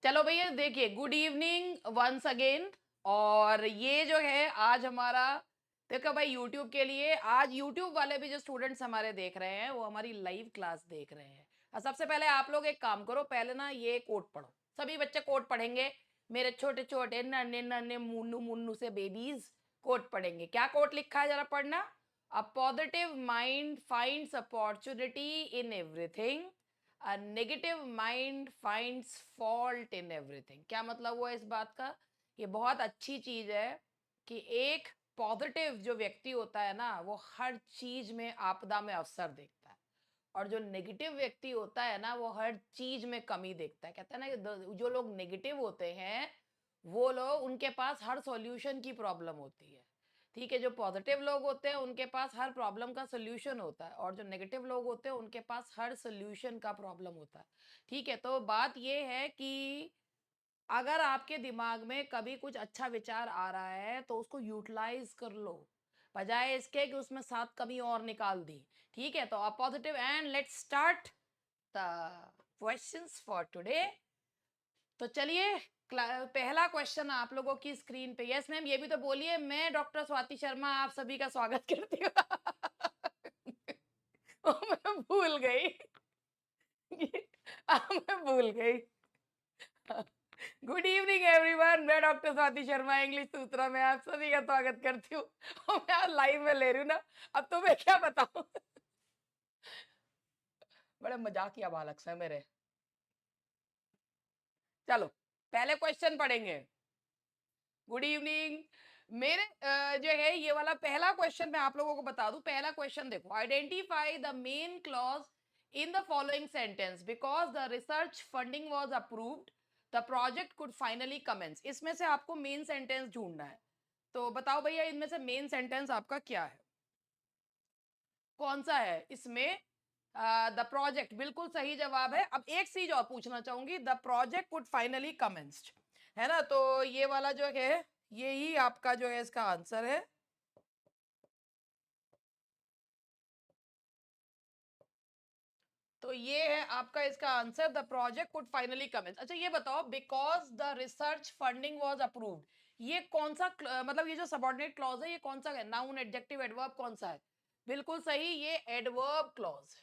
चलो भैया देखिए, गुड इवनिंग वंस अगेन। और ये जो है आज हमारा, देखो भाई यूट्यूब के लिए, आज यूट्यूब वाले भी जो स्टूडेंट्स हमारे देख रहे हैं वो हमारी लाइव क्लास देख रहे हैं। और सबसे पहले आप लोग एक काम करो, पहले ना ये कोड पढ़ो। सभी बच्चे कोड पढ़ेंगे। मेरे छोटे छोटे नन्हे नन्हे मुन्नू मुन्नू से बेबीज कोड पढ़ेंगे। क्या कोड लिखा है जरा पढ़ना। A positive mind finds opportunity in everything, a negative mind finds fault in everything. क्या मतलब हुआ इस बात का। ये बहुत अच्छी चीज है कि एक पॉजिटिव जो व्यक्ति होता है ना वो हर चीज में आपदा में अवसर देखता है, और जो नेगेटिव व्यक्ति होता है ना वो हर चीज में कमी देखता है। कहते हैं ना कि जो लोग नेगेटिव होते हैं वो लोग, उनके पास हर सॉल्यूशन की प्रॉब्लम होती है। ठीक है, जो पॉजिटिव लोग होते हैं उनके पास हर प्रॉब्लम का सोल्यूशन होता है, और जो नेगेटिव लोग होते हैं उनके पास हर सोल्यूशन का प्रॉब्लम होता है। ठीक है, तो बात ये है कि अगर आपके दिमाग में कभी कुछ अच्छा विचार आ रहा है तो उसको यूटिलाइज कर लो, बजाय इसके कि उसमें 7 कमी और निकाल दी। ठीक है, तो आप positive and let's start the questions for today. तो चलिए, पहला क्वेश्चन आप लोगों की स्क्रीन पे। यस मैम, ये भी तो बोलिए, मैं डॉक्टर स्वाति शर्मा आप सभी का स्वागत करती हूँ। मैं भूल गई। मैं भूल गई। गुड इवनिंग एवरीवन, मैं डॉक्टर स्वाति शर्मा इंग्लिश सूत्रा में आप सभी का स्वागत करती हूँ। और मैं आज लाइव में ले रही हूँ ना, अब तो मैं क्या बताऊं। बड़े मजाकिया बालक से मेरे। चलो पहले क्वेश्चन पढ़ेंगे। Good evening. मेरे जो है ये वाला पहला क्वेश्चन मैं आप लोगों को बता दूं। पहला क्वेश्चन देखो, identify the main clause in the following sentence because the research funding was approved the project could finally commence. इसमें से आपको मेन सेंटेंस ढूंढना है। तो बताओ भैया, इनमें से मेन सेंटेंस आपका क्या है, कौन सा है इसमें। द प्रोजेक्ट बिल्कुल सही जवाब है। अब एक चीज और पूछना चाहूंगी, the project could finally commenced, है ना। तो ये वाला जो है यही आपका जो है इसका आंसर है। तो ये है आपका इसका answer, the project could finally commence. अच्छा ये बताओ, because the research funding was approved, ये कौन सा मतलब ये जो सबऑर्डिनेट क्लॉज है ये कौन सा है, नाउन एडजेक्टिव एडवर्ब कौन सा है। बिल्कुल सही, ये एडवर्ब क्लॉज है।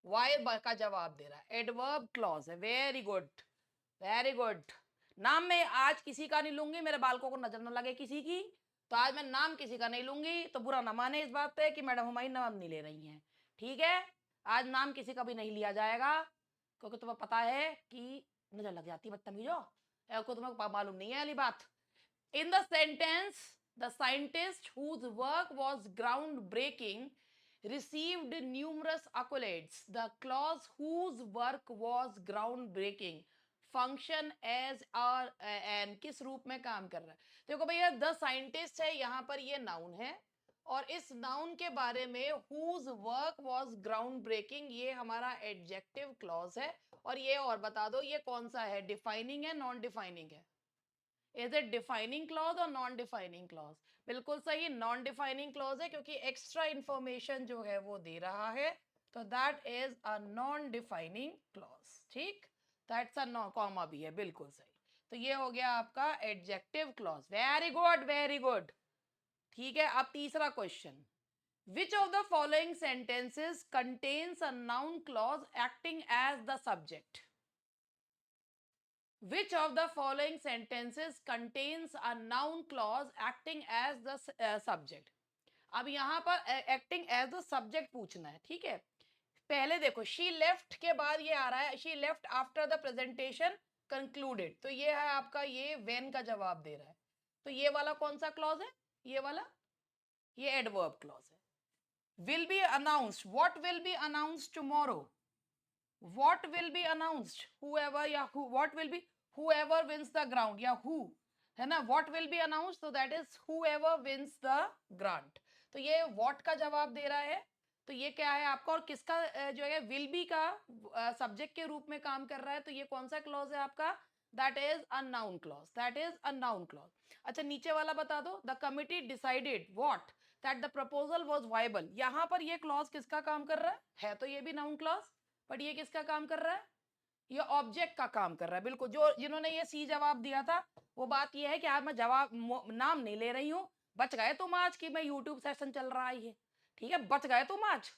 वाई का जवाब दे रहा है, एडवर्ब क्लॉज है। Very good, very good. नाम मैं आज किसी का नहीं लूंगी, मेरे बालकों को नजर न लगे किसी की। तो आज मैं नाम किसी का नहीं लूंगी, तो बुरा ना माने इस बात पे कि मैडम हमारी नाम नहीं ले रही हैं। ठीक है, आज नाम किसी का भी नहीं लिया जाएगा, क्योंकि तुम्हें पता है कि नजर लग जाती है बदतमीजो। को तुम्हें मालूम नहीं है वाली बात। In the sentence, the scientist whose work was groundbreaking received numerous accolades. The clause whose work was groundbreaking function as an किस रूप में काम कर रहा है। देखो भैया, द साइंटिस्ट है, यहाँ पर ये नाउन है, और इस नाउन के बारे में whose work was groundbreaking ये हमारा एडजेक्टिव क्लॉज है। और ये और बता दो ये कौन सा है, डिफाइनिंग है नॉन डिफाइनिंग है। इज इट डिफाइनिंग क्लॉज और नॉन डिफाइनिंग क्लॉज। बिल्कुल सही, नॉन डिफाइनिंग क्लॉज है, क्योंकि एक्स्ट्रा इंफॉर्मेशन जो है वो दे रहा है। तो that is a non defining clause. ठीक, दैट्स अ नॉन कॉमा भी है, बिल्कुल सही। तो ये हो गया आपका adjective clause. Very good, very good. ठीक है, अब तीसरा question, which of the following sentences contains a noun clause acting as the subject. Which of the following sentences contains a noun clause acting as the subject? अब यहां पर acting as the subject पूछना है। ठीक है, पहले देखो, she left के बाद ये आ रहा है, she left after the presentation concluded. तो ये है आपका, ये वेन का जवाब दे रहा है। तो ये वाला कौन सा क्लॉज है, ये वाला, ये एडवर्ब क्लॉज है। Will be announced, what will be announced tomorrow, what will be announced, whoever या who, what will be, whoever wins the ground या who, है ना। what will be announced, so that is whoever wins the grant। तो ये what का जवाब दे रहा है। तो ये क्या है आपका, और किसका जो है will be का सब्जेक्ट के रूप में काम कर रहा है। तो ये कौन सा क्लॉज है आपका, that is a noun clause, that is a noun clause. अच्छा नीचे वाला बता दो, the committee decided what that the proposal was viable. यहाँ पर ये क्लॉज किसका काम कर रहा है तो ये भी नाउन क्लॉज, बट ये किसका काम कर रहा है, ये ऑब्जेक्ट का काम कर रहा है। बिल्कुल, जो जिन्होंने ये सी जवाब दिया था वो बात ये है कि आज मैं जवाब नाम नहीं ले रही हूँ, बच गए तुम आज की मैं यूट्यूब सेशन चल रहा है ये, ठीक है, बच गए तुम आज,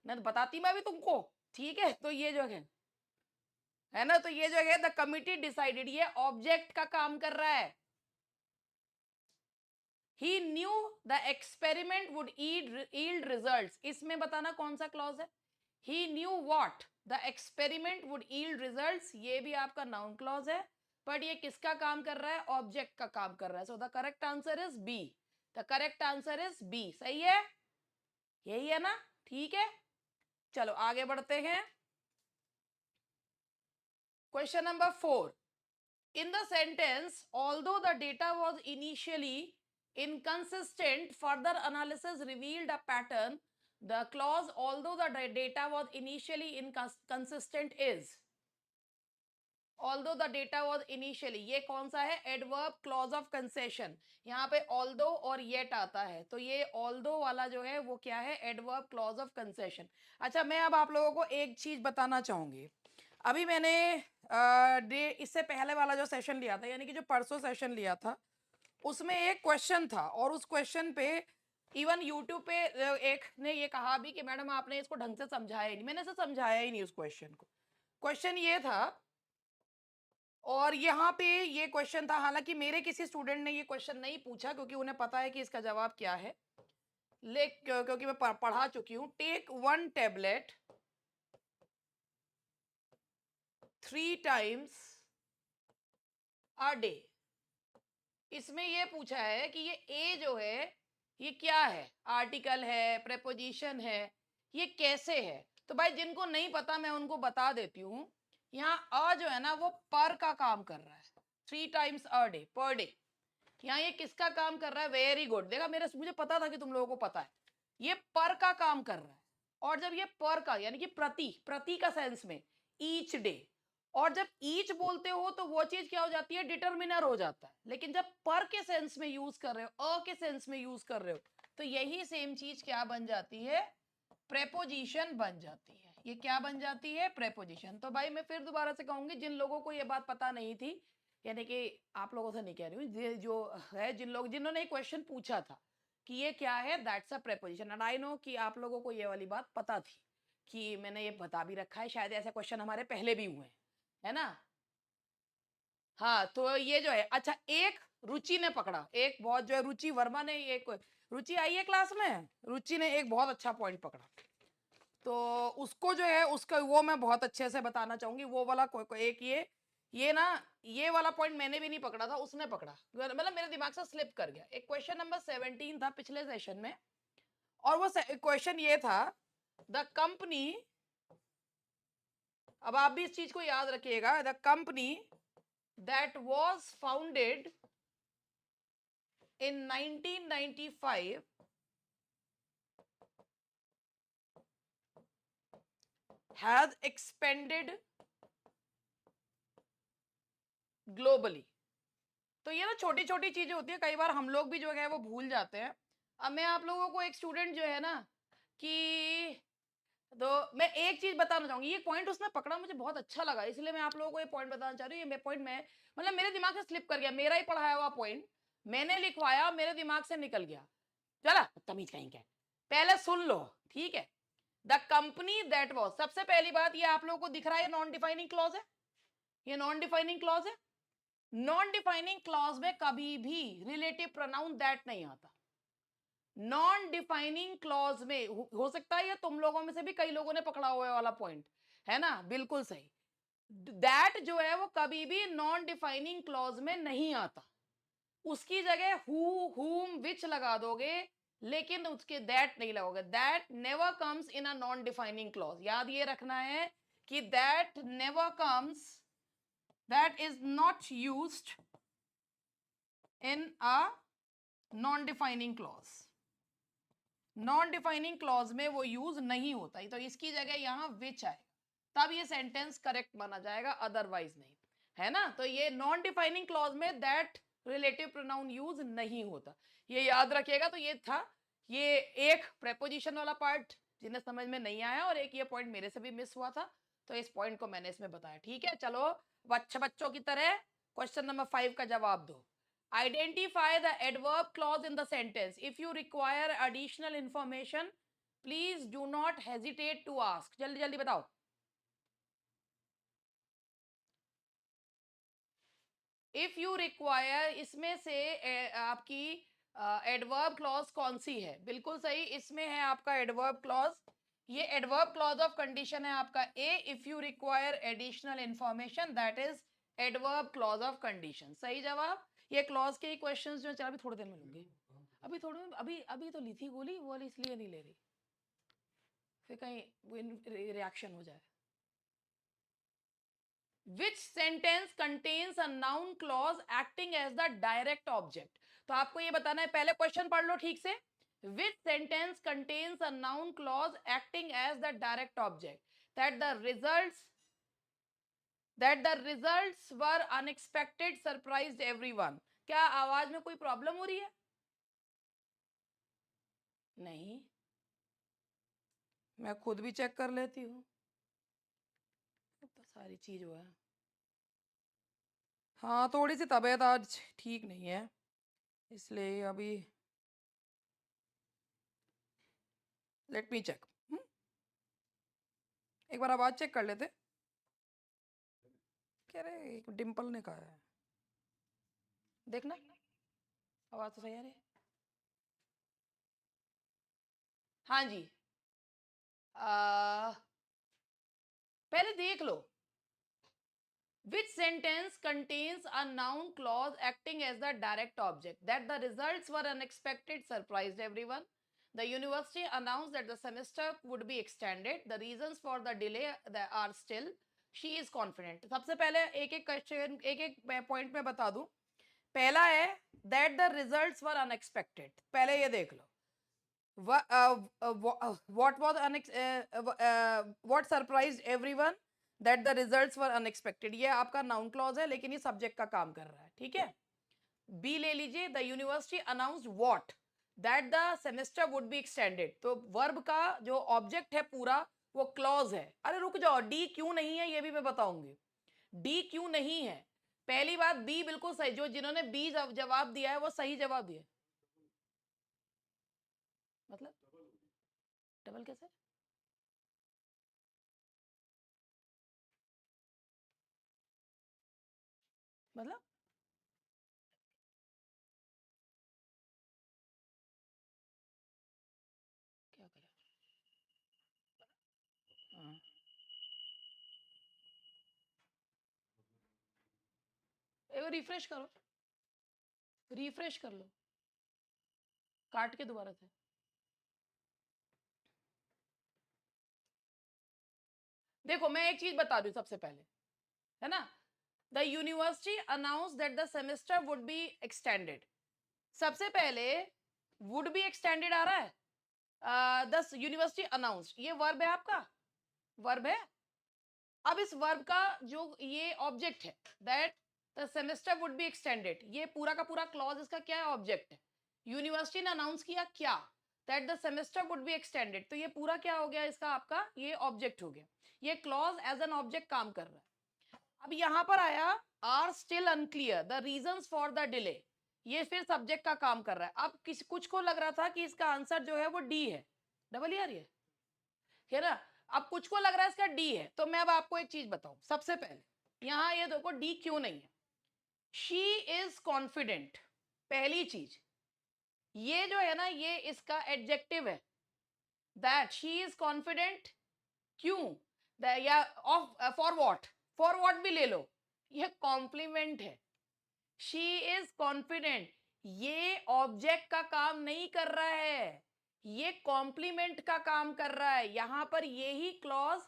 नहीं तो बताती मैं भी तुमको, ठीक है। तो ये जो है ना, तो ये जो है द कमिटी डिसाइडेड, ये ऑब्जेक्ट का काम कर रहा है। He knew the experiment would yield results, इसमें बताना कौन सा क्लॉज है। He knew what the experiment would yield results, ये भी आपका नाउन क्लॉज है, बट ये किसका काम कर रहा है, ऑब्जेक्ट का काम कर रहा है। So the correct answer is B, the correct answer is B, सही है, यही है ना, ठीक है। चलो आगे बढ़ते हैं। Question number 4, in the sentence although the data was initially inconsistent, further analysis revealed a pattern, the clause although the data was initially inconsistent is, although the data was initially, ये कौन सा है, adverb clause of concession, यहाँ पे although और yet आता है, तो ये although वाला जो है वो क्या है, adverb clause of concession। अच्छा, मैं अब आप लोगों को एक चीज बताना चाहूंगी। अभी मैंने इससे पहले वाला जो सेशन लिया था, यानी कि जो परसों सेशन लिया था, उसमें एक क्वेश्चन था और उस क्वेश्चन पे इवन यूट्यूब पे एक ने ये कहा भी कि मैडम आपने इसको ढंग से समझाया ही नहीं। मैंने इसे समझाया ही नहीं उस क्वेश्चन को। क्वेश्चन ये था, और यहाँ पे ये क्वेश्चन था, हालांकि मेरे किसी स्टूडेंट ने ये क्वेश्चन नहीं पूछा क्योंकि उन्हें पता है कि इसका जवाब क्या है, क्योंकि मैं पढ़ा चुकी हूँ। Take 1 tablet 3 times a day, इसमें ये पूछा है कि ये ए जो है ये क्या है, आर्टिकल है, प्रेपोजिशन है, ये कैसे है। तो भाई जिनको नहीं पता मैं उनको बता देती हूँ, यहाँ अ जो है ना वो पर का काम कर रहा है, 3 times a day, per day. यहाँ ये किसका काम कर रहा है, वेरी गुड, देखा मुझे पता था कि तुम लोगों को पता है, ये पर का काम कर रहा है। और जब ये पर का यानी कि प्रति का सेंस में ईच डे, और जब ईच बोलते हो तो वो चीज क्या हो जाती है, डिटर्मिनर हो जाता है। लेकिन जब पर के सेंस में यूज कर रहे हो, अ के सेंस में यूज कर रहे हो, तो यही सेम चीज क्या बन जाती है, प्रेपोजिशन बन जाती है। ये क्या बन जाती है, प्रेपोजिशन। तो भाई मैं फिर दोबारा से कहूंगी, जिन लोगों को ये बात पता नहीं थी, यानी कि आप लोगों से नहीं कह रही हूँ, जो है जिन्होंने क्वेश्चन पूछा था कि ये क्या है, that's a preposition. And I know कि आप लोगों को ये वाली बात पता थी कि मैंने ये बता भी रखा है, शायद ऐसे क्वेश्चन हमारे पहले भी हुए हैं, है ना। हाँ, तो ये जो है, अच्छा एक रुचि ने पकड़ा, एक बहुत जो है रुचि वर्मा ने, एक रुचि आई है क्लास में, रुचि ने एक बहुत अच्छा पॉइंट पकड़ा, तो उसको जो है उसका वो मैं बहुत अच्छे से बताना चाहूंगी। वो वाला एक ये ना, ये वाला पॉइंट मैंने भी नहीं पकड़ा था, उसने पकड़ा, मतलब मेरे दिमाग से स्लिप कर गया। एक क्वेश्चन नंबर 17 था पिछले सेशन में, और वो क्वेश्चन ये था, द कंपनी, अब आप भी इस चीज को याद रखिएगा, the company that was founded in 1995 has expanded globally। तो ये ना छोटी छोटी चीजें होती है, कई बार हम लोग भी जो है वो भूल जाते हैं। अब मैं आप लोगों को एक स्टूडेंट जो है ना कि, तो मैं एक चीज बताना चाहूंगी, ये पॉइंट उसने पकड़ा, मुझे बहुत अच्छा लगा, इसलिए मैं आप लोगों को ये पॉइंट बताना चाह रही हूँ। ये पॉइंट मैं मतलब मेरे दिमाग से स्लिप कर गया, मेरा ही पढ़ाया हुआ पॉइंट मैंने लिखवाया, मेरे दिमाग से निकल गया, चला तमीज कहीं क्या, पहले सुन लो, ठीक है। द कंपनी दैट वॉज, सबसे पहली बात, ये आप लोगों को दिख रहा है नॉन डिफाइनिंग क्लॉज है, ये नॉन डिफाइनिंग क्लॉज है। नॉन डिफाइनिंग क्लॉज में कभी भी रिलेटिव प्रोनाउन दैट नहीं आता। नॉन डिफाइनिंग क्लॉज में हो सकता है ये तुम लोगों में से भी कई लोगों ने पकड़ा हुआ वाला पॉइंट है ना, बिल्कुल सही। दैट जो है वो कभी भी नॉन डिफाइनिंग क्लॉज में नहीं आता, उसकी जगह हु, हुम, विच लगा दोगे, लेकिन उसके दैट नहीं लगोगे। That never comes in a non defining clause, याद ये रखना है कि that never comes, that is not used in a non defining clause. Non defining clause में वो यूज नहीं होता, तो इसकी जगह यहां विच आएगा, तब ये सेंटेंस करेक्ट माना जाएगा, अदरवाइज नहीं, है ना। तो ये नॉन डिफाइनिंग क्लॉज में दैट रिलेटिव प्रोनाउन यूज नहीं होता, ये याद रखिएगा। तो ये था ये एक प्रेपोजिशन वाला पार्ट जिन्हें समझ में नहीं आया, और एक ये पॉइंट मेरे से भी मिस हुआ था, तो इस पॉइंट को मैंने इसमें बताया, ठीक है। चलो अच्छे बच्चों की तरह क्वेश्चन नंबर 5 का जवाब दो। Identify the adverb clause in the sentence. If you require additional information please do not hesitate to ask. जल्दी जल्दी बताओ। इफ यू रिक्वायर, इसमें से आपकी एडवर्ब क्लॉज कौन सी है? बिल्कुल सही, इसमें है आपका एडवर्ब क्लॉज। ये एडवर्ब क्लॉज ऑफ कंडीशन है आपका A. If you require additional information, that is adverb clause of condition. सही जवाब। ये क्लॉज के ही क्वेश्चंस जो चल अभी थोड़ी देर में लूंगी। अभी थोड़ी अभी अभी तो ली थी गोली, वो वाली इसलिए नहीं ले रही, फिर कहीं रिएक्शन हो जाए। Which sentence contains a noun clause acting as the direct object? तो आपको ये बताना है, पहले क्वेश्चन पढ़ लो ठीक से। Which sentence contains a noun clause acting as the direct object? That the results were unexpected, surprised everyone. क्या आवाज में कोई प्रॉब्लम हो रही है? नहीं, मैं खुद भी चेक कर लेती हूँ, तो सारी चीज हुआ है। हाँ, थोड़ी सी तबीयत आज ठीक नहीं है, इसलिए अभी लेट मी चेक। एक बार आवाज चेक कर लेते। कह रहे डिम्पल ने कहा है, देखना आवाज तो सही आ रही है। हाँ जी, पहले देख लो। Which sentence contains a noun clause acting as the direct object? That the results were unexpected, surprised everyone. The university announced that the semester would be extended. The reasons for the delay are still. She is confident. सबसे पहले एक एक question, एक एक point में बता दूं। पहला है that the results were unexpected. पहले ये देख लो। what was what surprised everyone? That the results were unexpected. ये आपका नाउन क्लॉज है, लेकिन ये सब्जेक्ट का काम कर रहा है, ठीक है। बी ले लीजिए, the university announced what? That the semester would be extended. तो वर्ब का जो ऑब्जेक्ट है पूरा वो क्लॉज है। अरे रुक जाओ, डी क्यों नहीं है ये भी मैं बताऊंगी। डी क्यों नहीं है? पहली बात, बी बिल्कुल सही, जो जिन्होंने बी जवाब दिया है वो सही जवाब दिया। मतलब डबल कैसे? मतलब क्या करें? हाँ, एक रिफ्रेश करो, रिफ्रेश कर लो, काट के दोबारा से। देखो मैं एक चीज बता दूं सबसे पहले, है ना। The university announce that the semester would be extended. सबसे पहले वुड बी एक्सटेंडेड आ रहा है। द यूनिवर्सिटी अनाउंस्ड, ये वर्ब है आपका, वर्ब है। अब इस वर्ब का जो ये ऑब्जेक्ट है, that the semester would be extended, ये पूरा का पूरा क्लॉज इसका क्या है? ऑब्जेक्ट है। यूनिवर्सिटी ने अनाउंस किया क्या? That the semester would be extended. तो ये पूरा क्या हो गया इसका? आपका ये ऑब्जेक्ट हो गया। ये क्लॉज एज एन ऑब्जेक्ट काम कर रहा है। अब यहां पर आया are still unclear the reasons for the delay, ये फिर सब्जेक्ट का काम कर रहा है। अब कुछ को लग रहा था कि इसका आंसर जो है वो डी है, डबल ई आ रही है ना। अब कुछ को लग रहा है इसका डी है, तो मैं अब आपको एक चीज बताऊं। सबसे पहले यहां ये देखो डी क्यों नहीं है। शी इज कॉन्फिडेंट, पहली चीज। ये जो है ना, ये इसका एडजेक्टिव है, दैट शी इज कॉन्फिडेंट। क्यों? या ऑफ फॉर व्हाट भी ले लो, ये कॉम्प्लीमेंट है। शी इज कॉन्फिडेंट, ये ऑब्जेक्ट का काम नहीं कर रहा है, ये कॉम्प्लीमेंट का काम कर रहा है। यहां पर यही क्लॉज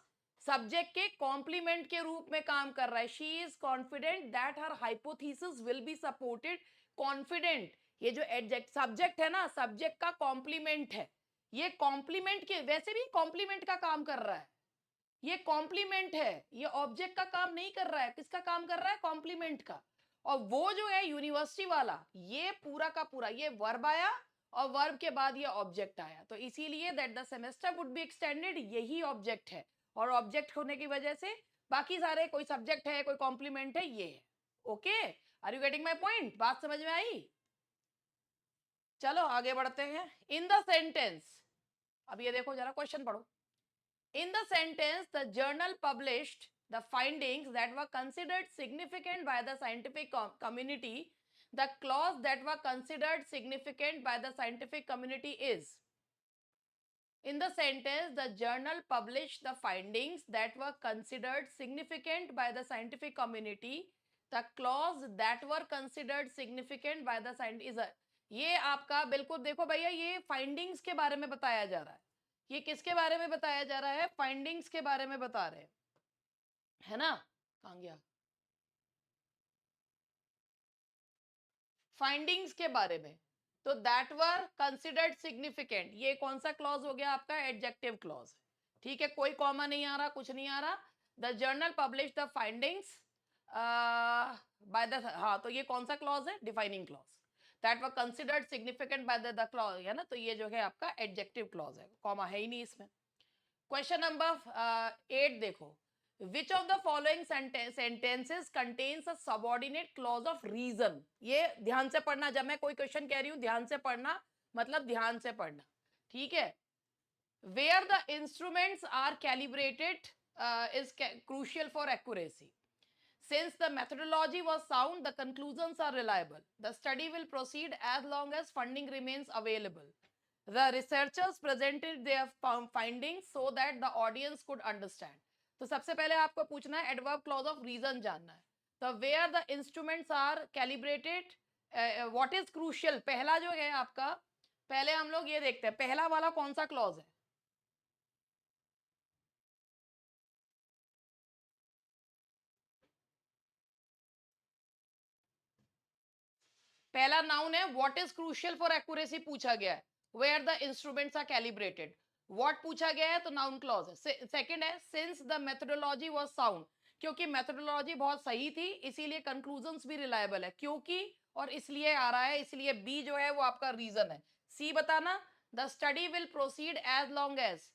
सब्जेक्ट के कॉम्प्लीमेंट के रूप में काम कर रहा है। She is confident that her hypothesis will be supported. Confident, ये जो एडजेक्ट सब्जेक्ट है ना, सब्जेक्ट का कॉम्प्लीमेंट है। ये कॉम्प्लीमेंट के, वैसे भी कॉम्प्लीमेंट का काम कर रहा है, ये कॉम्प्लीमेंट है, ये ऑब्जेक्ट का काम नहीं कर रहा है। किसका काम कर रहा है? कॉम्प्लीमेंट का। और वो जो है यूनिवर्सिटी वाला, ये पूरा का पूरा ये वर्ब आया और वर्ब के बाद ये ऑब्जेक्ट आया, तो इसीलिए that the semester would be extended यही ऑब्जेक्ट है। और ऑब्जेक्ट होने की वजह से बाकी सारे कोई सब्जेक्ट है, कोई कॉम्प्लीमेंट है, ये है। Okay, are you getting my point? बात समझ में आई? चलो आगे बढ़ते हैं। इन द सेंटेंस, अब ये देखो जरा क्वेश्चन पढ़ो। In the sentence, the journal published the findings that were considered significant by the scientific community. The clause that were considered significant by the scientific community is. In the sentence, the journal published the findings that were considered significant by the scientific community. The clause that were considered significant by the scientific is a, ये आपका बिल्कुल देखो भैया, ये findings के बारे में बताया जा रहा है। ये किसके बारे में बताया जा रहा है? फाइंडिंग्स के बारे में बता रहे हैं, है ना? कहाँ गया? फाइंडिंग्स के बारे में। तो दैट वर कंसिडर्ड सिग्निफिकेंट, ये कौन सा क्लॉज हो गया आपका? Adjective clause. ठीक है, कोई कॉमा नहीं आ रहा, कुछ नहीं आ रहा। The journal publish the findings by the, हाँ तो ये कौन सा क्लॉज है? Defining clause. That were considered significant by the clause, है ना? तो ये जो है आपका एडजेक्टिव क्लॉज है, कॉमा है ही नहीं इसमें। क्वेश्चन नंबर 8 देखो। Which of the following sentences contains a subordinate clause of reason? ये ध्यान से पढ़ना, जब मैं कोई क्वेश्चन कह रही हूं ध्यान से पढ़ना, मतलब ध्यान से पढ़ना, ठीक है? Where the instruments are calibrated is crucial for accuracy. Since the methodology was sound, the conclusions are reliable. The study will proceed as long as funding remains available. The researchers presented their findings so that the audience could understand. तो सबसे पहले आपको पूछना है, adverb clause of reason जानना है। तो where the instruments are calibrated, what is crucial, पहला जो है आपका, पहले हम लोग ये देखते हैं पहला वाला कौन सा क्लॉज है। पहला नाउन है, what is crucial for accuracy पूछा गया है। Where the instruments are calibrated, what पूछा गया है तो नाउन क्लॉज है। सेकंड है, since the methodology was sound, क्योंकि मेथोडोलॉजी बहुत सही थी इसीलिए कंक्लूजन्स भी रिलायबल है, क्योंकि और इसलिए आ रहा है, इसलिए बी जो है वो आपका रीजन है। सी बताना, the study will proceed as long as,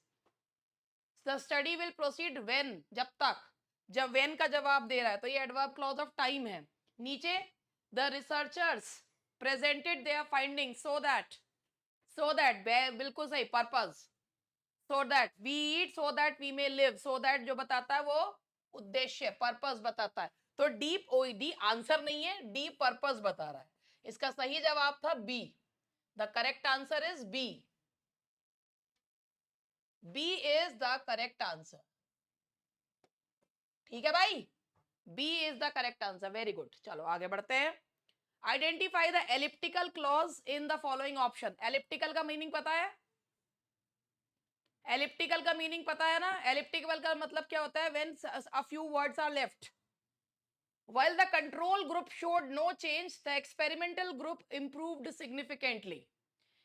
the study will proceed when, जब तक, जब व्हेन का जवाब दे रहा है तो ये एडवर्ब क्लॉज ऑफ टाइम है। नीचे, the researchers presented their findings so that बिल्कुल सही, purpose, so that we eat so that we may live, so that जो बताता है वो उद्देश्य, पर्पस बताता है। तो डीप ओईडी आंसर नहीं है, डी पर्पस बता रहा है। इसका सही जवाब था B, the correct answer is B, B is the correct answer. ठीक है भाई, B is the correct answer, very good. चलो आगे बढ़ते हैं। Identify the elliptical clause in the following option. Elliptical का मीनिंग पता है? एलिप्टिकल का मीनिंग पता है ना? एलिप्टिकल का मतलब क्या होता है? When a few words are left while the control group showed no change, the experimental group improved significantly.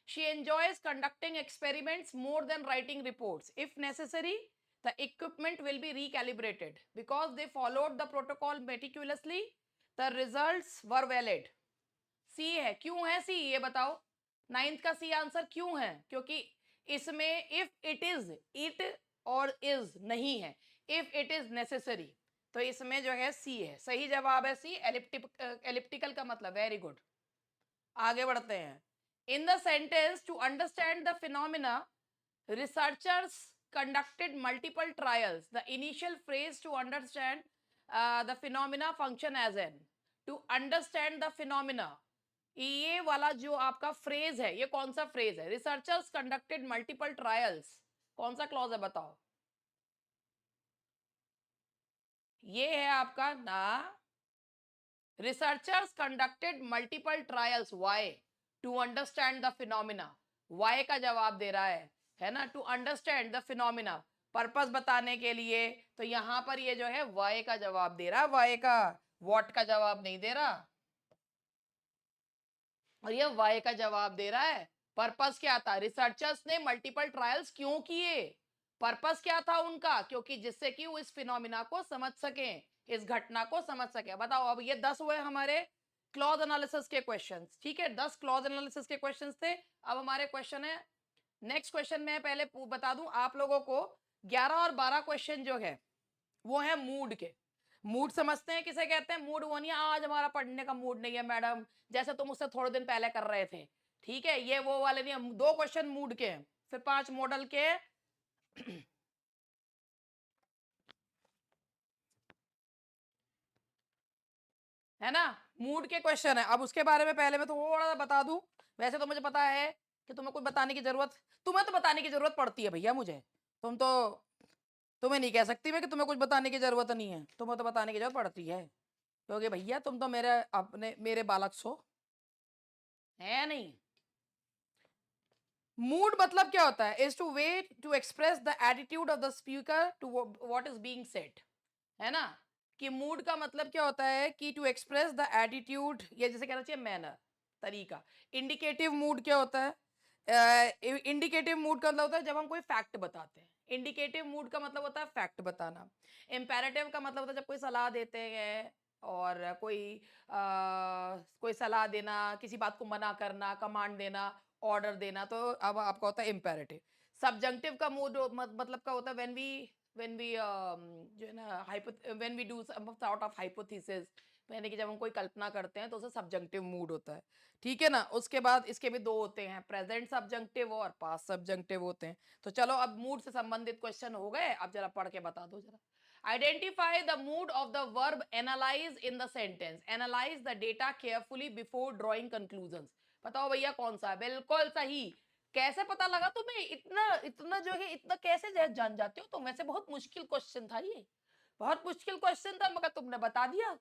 She enjoys conducting experiments more than writing reports. If necessary, the equipment will be recalibrated. Because they followed the protocol meticulously, the results were valid. सी है, क्यों है सी ये बताओ? Ninth का C answer क्यों है? क्योंकि इसमें इफ इट इज, इट और इज नहीं है, इफ इट इज नेसेसरी, तो इसमें जो है सी है, सही जवाब है सी, एलिप्टिकल का मतलब। वेरी गुड, आगे बढ़ते हैं। In the sentence, to understand the phenomena researchers conducted multiple trials. The initial phrase to understand the phenomena function as in, to understand the phenomena, ये वाला जो आपका फ्रेज है, ये कौन सा फ्रेज है? रिसर्चर्स कंडक्टेड मल्टीपल ट्रायल्स, कौन सा क्लॉज है बताओ? ये है आपका ना, researchers conducted multiple trials, why? To understand the phenomena, why का जवाब दे रहा है ना? To understand the phenomena, purpose बताने के लिए, तो यहां पर ये जो है वाई का जवाब दे रहा है, वाई का, व्हाट का जवाब नहीं दे रहा, और ये वाई का जवाब दे रहा है। पर्पस क्या था? रिसर्चर्स ने मल्टीपल ट्रायल्स क्यों किए? पर्पस क्या था उनका? क्योंकि जिससे कि वो इस फिनोमिना को समझ सकें, इस घटना को समझ सके। बताओ, अब ये 10 हुए हमारे क्लॉज एनालिसिस के क्वेश्चंस। ठीक है, 10 क्लॉज एनालिसिस के क्वेश्चंस थे। अब हमारे क्वेश्चन है, नेक्स्ट क्वेश्चन में पहले बता दूं आप लोगों को 11 और 12 क्वेश्चन जो है वो है मूड के। मूड समझते हैं किसे कहते हैं? मूड वो नहीं है, आज हमारा पढ़ने का मूड नहीं है मैडम, जैसे तुम उससे थोड़े दिन पहले कर रहे थे। ठीक है, ये वो वाले नहीं है। 2 क्वेश्चन मूड के हैं, फिर 5 मॉडल के। है ना, मूड के क्वेश्चन है। अब उसके बारे में पहले मैं थोड़ा सा बता दूं। वैसे तो मुझे पता है कि तुम्हें कुछ बताने की जरूरत, तुम्हें तो बताने की जरूरत पड़ती है भैया मुझे। तुम तो, तुम्हें नहीं कह सकती मैं कि तुम्हें कुछ बताने की जरूरत नहीं है, तुम्हें तो बताने की जरूरत पड़ती है, क्योंकि भैया तुम तो मेरे अपने मेरे बालक सो है नहीं। मूड मतलब क्या होता है? Is to way to express the attitude of the speaker to what is being said. है ना, कि मूड का मतलब क्या होता है कि टू एक्सप्रेस द एटीट्यूड, या जैसे कहना चाहिए मैनर, तरीका। इंडिकेटिव मूड क्या होता है? इंडिकेटिव मूड का मतलब होता है जब हम कोई फैक्ट बताते हैं। इंडिकेटिव मूड का मतलब होता है फैक्ट बताना। इम्पेरेटिव का मतलब होता है जब कोई सलाह देते हैं, और कोई सलाह देना, किसी बात को मना करना, कमांड देना, ऑर्डर देना, तो अब आपका होता है इम्पेरेटिव। सब्जंक्टिव का मूड मतलब का होता है व्हेन वी जो है ना when we do some sort of hypothesis, यानी कि जब हम कोई कल्पना करते हैं तो उसे सब्जंक्टिव मूड होता है। ठीक है ना, उसके बाद इसके भी 2 होते हैं, प्रेजेंट सब्जंक्टिव और पास्ट सब्जंक्टिव होते हैं। तो चलो अब मूड से संबंधित क्वेश्चन हो गए, अब जरा पढ़ के बता दो जरा। Identify the mood off the verb analyse in the sentence, analyse the data carefully before drawing conclusion. बताओ भैया कौन सा है? बिल्कुल सही। कैसे पता लगा तुम्हें? इतना इतना जो है, इतना कैसे जान जाते हो तुम? वैसे बहुत मुश्किल क्वेश्चन था ये, बहुत मुश्किल क्वेश्चन था, मगर तुमने बता दिया।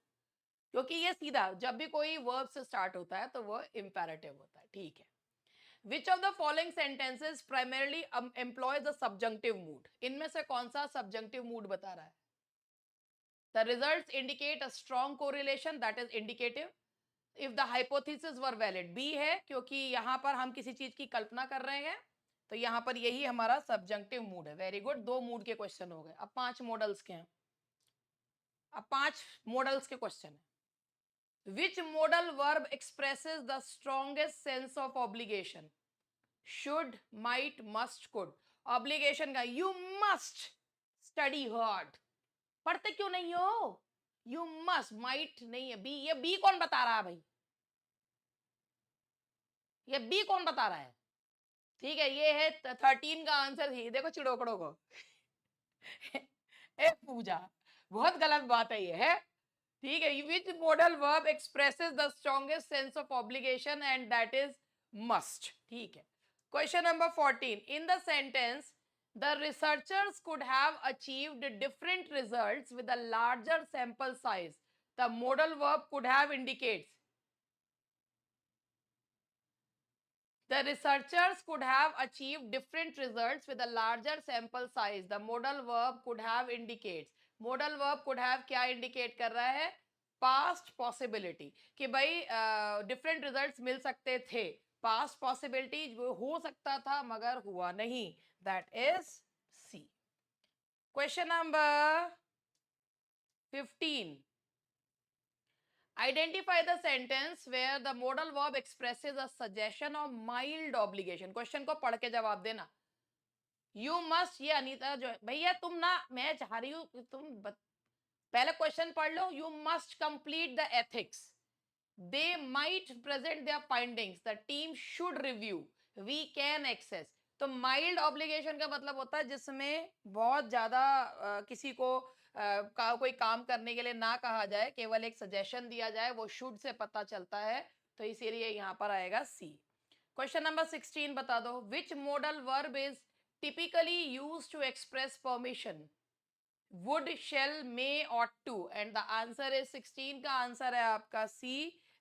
क्योंकि ये सीधा, जब भी कोई वर्ब से स्टार्ट होता है तो वो इंपेरेटिव होता है। ठीक है। Which of the following sentences primarily employ the subjunctive mood? इनमें से कौन सा सब्जंक्टिव मूड बता रहा है? The results indicate a strong correlation, that is indicative. If the hypothesis were valid, B है, क्योंकि यहां पर हम किसी चीज की कल्पना कर रहे हैं, तो यहां पर यही हमारा सब्जंक्टिव मूड है। वेरी गुड, 2 मूड के क्वेश्चन हो गए। अब 5 मॉडल्स के हैं। अब 5 मॉडल्स के क्वेश्चन है। Which modal verb expresses the strongest sense of obligation? Should, might, must, could. Obligation का you must study hard. पढ़ते क्यों नहीं हो? You must, might नहीं है, बी। ये बी कौन बता रहा है भाई? ये बी कौन बता रहा है? ठीक है, ये है 13 का आंसर ही। देखो चिड़ोकड़ों को। ए पूजा, बहुत गलत बात है ये है। ठीक है, which modal verb expresses the strongest sense of obligation, and that is must. ठीक है। Question number 14, in the sentence the researchers could have achieved different results with a larger sample size, the modal verb could have indicates. The researchers could have achieved different results with a larger sample size. The modal verb could have indicates. Modal verb could have क्या indicate कर रहा है? Past possibility, कि भाई different results मिल सकते थे। Past possibility हो सकता था मगर हुआ नहीं। That is C. Question number 15. Identify the sentence where the modal verb expresses a suggestion of mild obligation. Question को पढ़ के जवाब देना। यू मस्ट, ये अनीता जो है भैया, तुम ना, मैं चाह रही हूँ कि पहले क्वेश्चन पढ़ लो। You must complete the ethics, they might present their findings, the team should review, we can access. तो माइल्ड ऑब्लिगेशन का मतलब होता है जिसमें बहुत ज्यादा किसी को कोई काम करने के लिए ना कहा जाए, केवल एक सजेशन दिया जाए, वो शुड से पता चलता है। तो इसीलिए यहां पर आएगा सी। क्वेश्चन नंबर 16 बता दो, which modal verb is typically used to express permission? Would, shall, may, ought to, and the answer is 16 का आंसर है आपका C,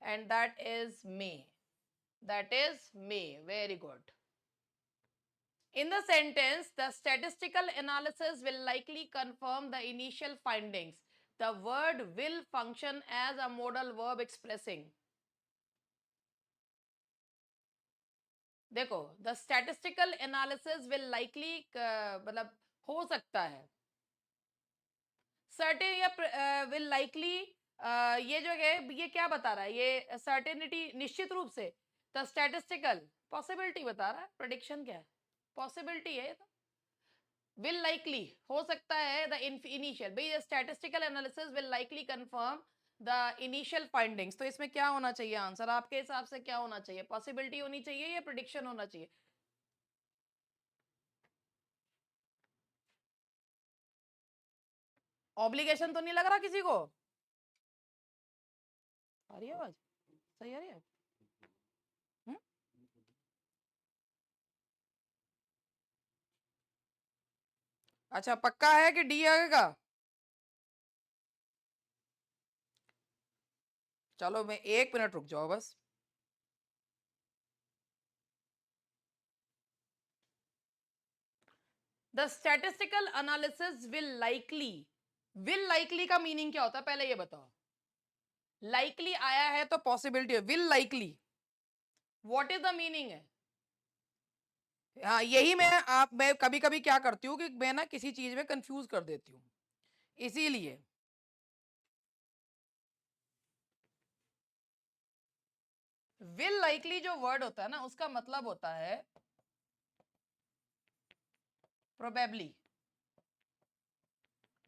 and that is may. That is may. Very good. In the sentence, the statistical analysis will likely confirm the initial findings. The word will function as a modal verb expressing. देखो, the statistical analysis will likely मतलब हो सकता है, certain या will likely, ये जो है ये क्या बता रहा है? ये सर्टेनिटी निश्चित रूप से। द स्टैटिस्टिकल पॉसिबिलिटी बता रहा है। प्रेडिक्शन क्या है? पॉसिबिलिटी है ये तो। विल लाइकली हो सकता है द इनिशियल, भाई statistical analysis will likely confirm the initial findings. तो इसमें क्या होना चाहिए आंसर आपके हिसाब से, क्या होना चाहिए? पॉसिबिलिटी होनी चाहिए या प्रिडिक्शन होना चाहिए? ऑब्लिगेशन तो नहीं लग रहा किसी को? आ रही है आवाज? सही आ रही है? हम्म? अच्छा पक्का है कि डी आएगा? चलो मैं 1 मिनट रुक जाओ बस। The statistical analysis will likely का मीनिंग क्या होता है पहले ये बताओ। लाइकली आया है तो possibility, will likely what is the meaning है? हाँ यही मैं कभी कभी क्या करती हूँ कि मैं ना किसी चीज में कंफ्यूज कर देती हूँ, इसीलिए। विल लाइकली जो वर्ड होता है ना उसका मतलब होता है प्रोबेबली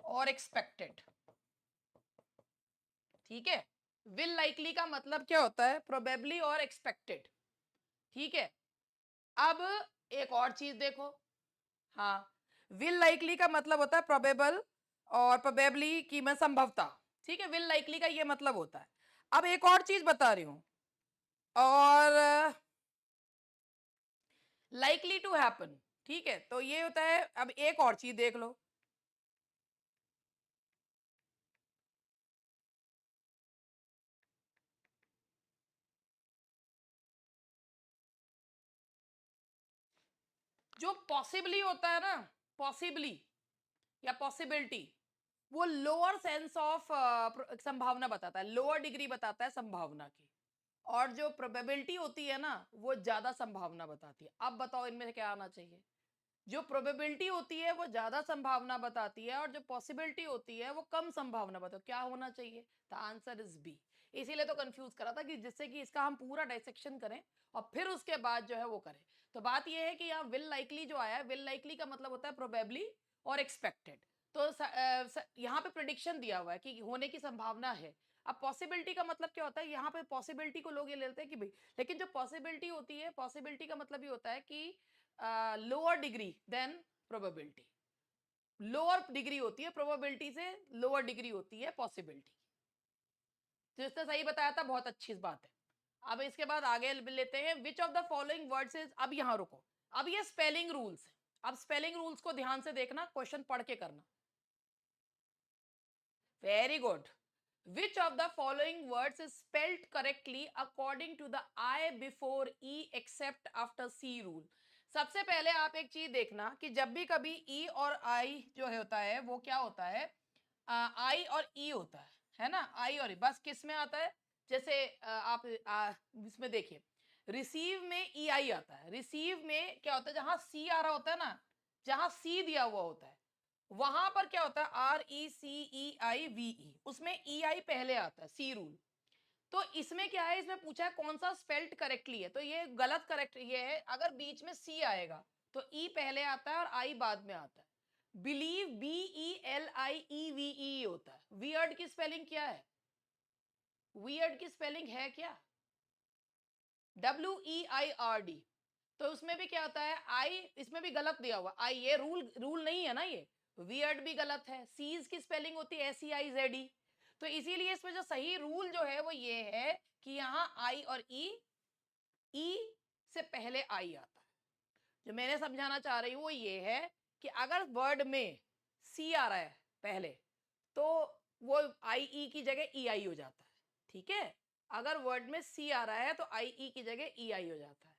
और एक्सपेक्टेड। ठीक है, विल लाइकली का मतलब क्या होता है? प्रोबेबली और एक्सपेक्टेड। ठीक है, अब एक और चीज देखो। हाँ, विल लाइकली का मतलब होता है प्रोबेबल और प्रोबेबली की मैं संभवता। ठीक है, विल लाइकली का ये मतलब होता है। अब एक और चीज बता रही हूं, और लाइकली टू हैपन। ठीक है, तो ये होता है। अब एक और चीज देख लो, जो पॉसिबली होता है ना, पॉसिबली या पॉसिबिलिटी, वो लोअर सेंस ऑफ संभावना बताता है, लोअर डिग्री बताता है संभावना की। और जो प्रोबेबिलिटी होती है ना वो ज्यादा संभावना बताती है। अब बताओ इनमें से क्या आना चाहिए? जो प्रोबेबिलिटी होती है वो ज्यादा संभावना बताती है और जो पॉसिबिलिटी होती है वो कम संभावना बताती है। क्या होना चाहिए? The answer is B. इसीलिए तो कंफ्यूज करा था कि जिससे कि इसका हम पूरा डाइसेक्शन करें और फिर उसके बाद जो है वो करें। तो बात ये है कि यहाँ विल लाइकली जो आया है, विल लाइकली का मतलब होता है प्रोबेबली और एक्सपेक्टेड। तो यहाँ पे प्रिडिक्शन दिया हुआ है कि होने की संभावना है। अब पॉसिबिलिटी का मतलब क्या होता है? यहाँ पे पॉसिबिलिटी को लोग ये लेते हैं कि भाई, लेकिन जो पॉसिबिलिटी होती है, पॉसिबिलिटी का मतलब ये होता है कि lower degree than probability. Lower degree होती है प्रोबेबिलिटी से, लोअर डिग्री होती है पॉसिबिलिटी। तो जिसने सही बताया था बहुत अच्छी बात है। अब इसके बाद आगे लेते हैं, विच of the following words is. अब यहां रुको, अब ये स्पेलिंग रूल्स है। अब स्पेलिंग रूल्स को ध्यान से देखना, क्वेश्चन पढ़ के करना। Very good. Which of the following words is spelled correctly according to the I before E except after C rule? सबसे पहले आप एक चीज देखना कि जब भी कभी E और I जो है होता है वो क्या होता है? I और E होता है ना? I और E बस किस में आता है? जैसे आप इसमें देखिए, रिसीव में EI आता है। रिसीव में क्या होता है? जहां C आ रहा होता है ना, जहां C दिया हुआ होता है वहां पर क्या होता है? RECEIVE, उसमें EI पहले आता है, सी रूल। तो इसमें क्या है? इसमें पूछा है कौन सा स्पेल्ड करेक्टली है, तो ये गलत करेक्ट ये है। अगर बीच में सी आएगा तो ई पहले आता है और आई बाद में आता है। बिलीव BELIEVE होता है। वियर्ड की स्पेलिंग क्या है? वियर्ड की स्पेलिंग है क्या? WEIRD। तो उसमें भी क्या होता है? आई इसमें भी गलत दिया हुआ आई, ये रूल रूल नहीं है ना ये। वियर्ड भी गलत है। सीज की स्पेलिंग होती है SEIZE। तो इसीलिए इसमें जो सही रूल जो है वो ये है कि यहाँ आई और ई से पहले आई आता है। जो मैंने समझाना चाह रही हूँ वो ये है कि अगर वर्ड में सी आ रहा है पहले तो वो आई ई की जगह ई आई हो जाता है। ठीक है, अगर वर्ड में सी आ रहा है तो आई ई की जगह ई आई हो जाता है।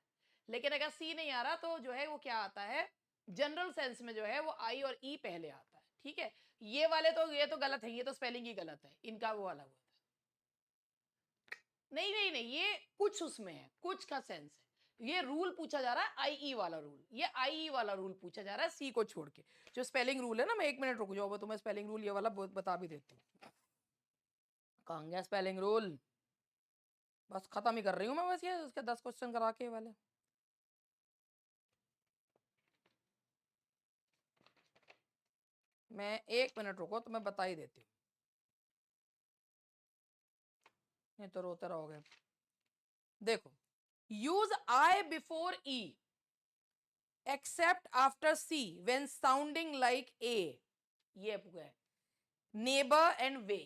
लेकिन अगर सी नहीं आ रहा तो जो है वो क्या आता है? जनरल सेंस में जो है वो आई और ई पहले आता है। ठीक है, ये वाले तो ये तो गलत है, ये तो स्पेलिंग ही गलत है इनका, वो वाला हुआ नहीं नहीं नहीं, ये कुछ उसमें है, कुछ का सेंस है। ये रूल पूछा जा रहा है आईई वाला रूल, ये आईई वाला रूल पूछा जा रहा है सी को छोड़ के। जो स्पेलिंग रूल है ना, मैं 1 मिनट रुक जाओ, तुम्हें स्पेलिंग रूल ये वाला बता भी देती हूँ। कहाँ गया स्पेलिंग रूल? बस खत्म ही कर रही हूँ मैं, बस ये उसके 10 क्वेश्चन करा के ये वाले। मैं 1 मिनट रुको तो मैं बता ही देती हूँ, नहीं तो रोते रहोगे। देखो, use I before E except after C when sounding like A, ये है नेबर एंड वे।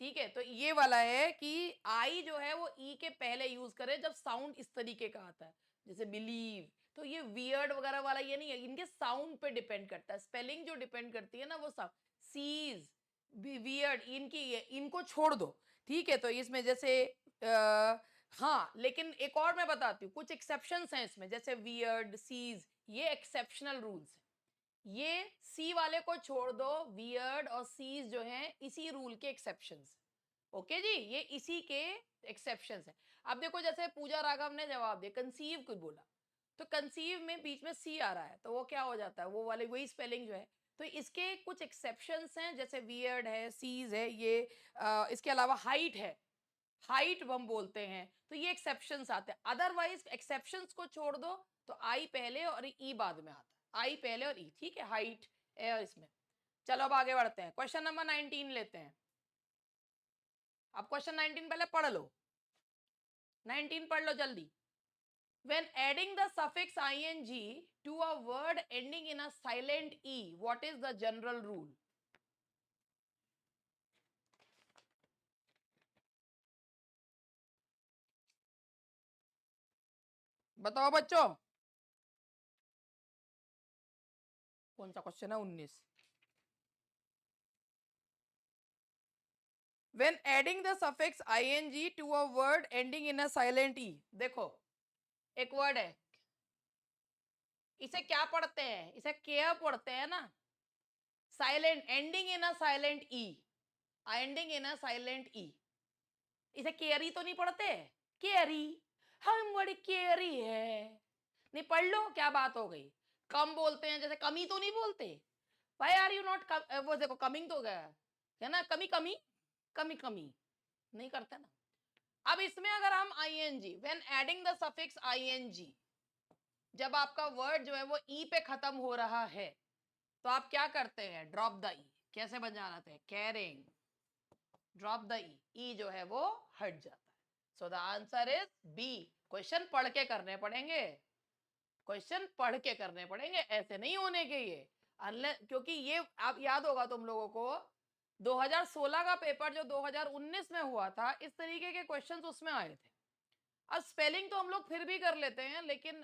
ठीक है, तो ये वाला है कि आई जो है वो ई के पहले यूज करें जब साउंड इस तरीके का आता है, जैसे बिलीव। तो ये वियर्ड वगैरह वाला ये नहीं है, इनके साउंड पे डिपेंड करता है, स्पेलिंग जो डिपेंड करती है ना वो साउंड। सीज, वियर्ड, इनकी इनको छोड़ दो। ठीक है, तो इसमें जैसे हाँ, लेकिन एक और मैं बताती हूँ, कुछ एक्सेप्शंस हैं इसमें, जैसे वियर्ड, सीज, ये एक्सेप्शनल रूल्स हैं। ये सी वाले को छोड़ दो, वियर्ड और सीज जो हैं इसी रूल के एक्सेप्शंस। ओके जी, ये इसी के एक्सेप्शंस हैं। अब देखो, जैसे पूजा राघव ने जवाब दिया, कंसीव कुछ बोला, तो कंसीव में बीच में सी आ रहा है, तो वो क्या हो जाता है, वो वाले वही स्पेलिंग जो है। तो इसके कुछ एक्सेप्शंस हैं, जैसे वियर्ड है, सीज है, ये इसके अलावा हाइट है, हाइट हम बोलते हैं, तो ये एक्सेप्शंस आते हैं। अदरवाइज एक्सेप्शंस को छोड़ दो तो आई पहले और ई बाद में आता है, आई पहले और ई। ठीक है, हाइट है इसमें। चलो अब आगे बढ़ते हैं, क्वेश्चन नंबर 19 लेते हैं। अब क्वेश्चन 19 पहले पढ़ लो, 19 पढ़ लो जल्दी। When adding the suffix ing to a word ending in a silent e, what is the general rule? बताओ बच्चों, कौन सा क्वेश्चन है? 19। When adding the suffix ing to a word ending in a silent e, देखो एक word है, इसे क्या पढ़ते हैं? इसे केयर पढ़ते हैं ना, silent, ending in a silent E, ending in a silent E. इसे केयरी तो नहीं पढ़ते? केयरी, हम बड़ी केयरी है, नहीं पढ़ लो, क्या बात हो गई? कम बोलते हैं, जैसे कमी तो नहीं बोलते, वाई आर यू नॉट, वो देखो कमिंग तो गया है ना, कमी कमी, कमी कमी नहीं करते ना। अब इसमें अगर हम ING, when adding the suffix ING, जब आपका वर्ड जो है वो ई पे खत्म हो रहा है, तो आप क्या करते हैं? Drop the E. कैसे बनाते हैं? Caring, drop the E, E जो है वो हट जाता है। So the answer is B. Question पढ़ के करने पड़ेंगे, क्वेश्चन पढ़ के करने पड़ेंगे, ऐसे नहीं होने के ये, अनलेस, क्योंकि ये आप याद होगा तुम लोगों को 2016 का पेपर जो 2019 में हुआ था, इस तरीके के क्वेश्चंस उसमें आए थे। अब स्पेलिंग तो हम लोग फिर भी कर लेते हैं, लेकिन